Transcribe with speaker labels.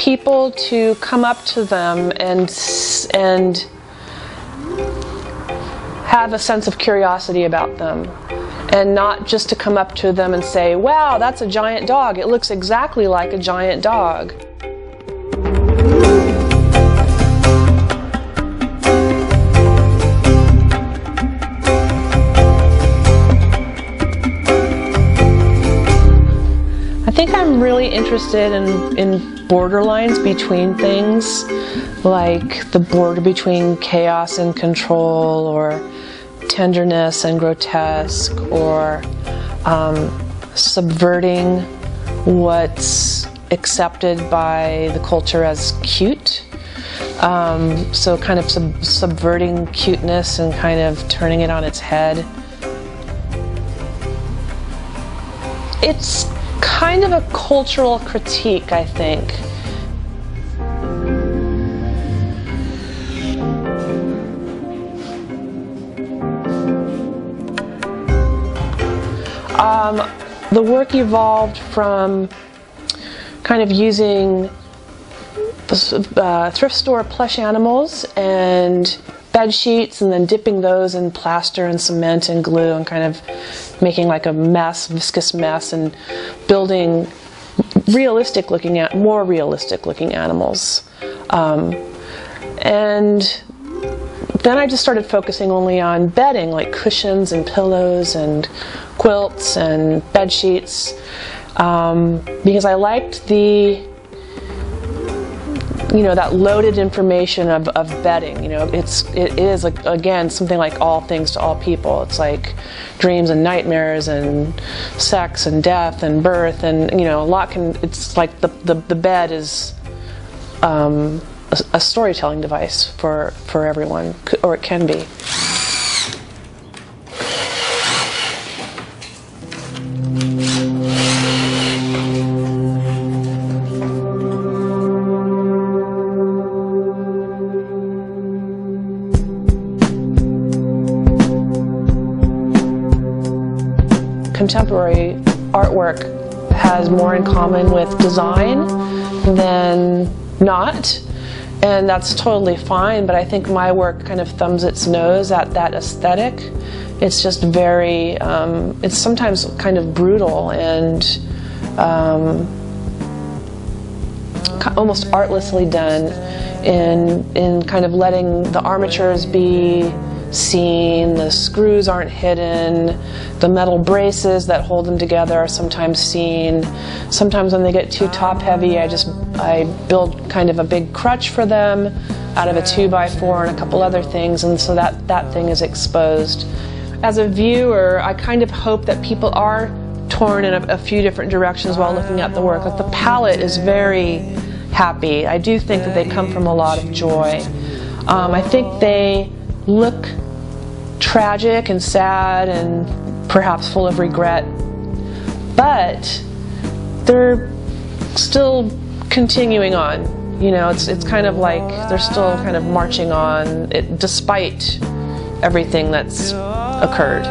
Speaker 1: people to come up to them and have a sense of curiosity about them, and not just to come up to them and say, wow, that's a giant dog, it looks exactly like a giant dog. I think I'm really interested in borderlines between things, like the border between chaos and control, or tenderness and grotesque, or subverting what's accepted by the culture as cute. So kind of subverting cuteness and kind of turning it on its head. It's kind of a cultural critique, I think. The work evolved from kind of using thrift store plush animals and bed sheets, and then dipping those in plaster and cement and glue, and kind of making like a mess, viscous mess, and building more realistic looking animals. And then I just started focusing only on bedding, like cushions and pillows and quilts and bed sheets, because I liked that loaded information of bedding. It is like, again, something like all things to all people. It's like dreams and nightmares and sex and death and birth, and it's like the bed is a storytelling device for everyone, or it can be. Contemporary artwork has more in common with design than not, and that's totally fine, but I think my work kind of thumbs its nose at that aesthetic. It's just very, it's sometimes kind of brutal and almost artlessly done in kind of letting the armatures be seen, the screws aren't hidden, the metal braces that hold them together are sometimes seen. Sometimes when they get too top heavy, I build kind of a big crutch for them out of a 2x4 and a couple other things, and so that thing is exposed. As a viewer, I kind of hope that people are torn in a few different directions while looking at the work. Like, the palette is very happy. I do think that they come from a lot of joy. I think they look tragic and sad and perhaps full of regret, but they're still continuing on. It's kind of like they're still kind of marching on, despite everything that's occurred.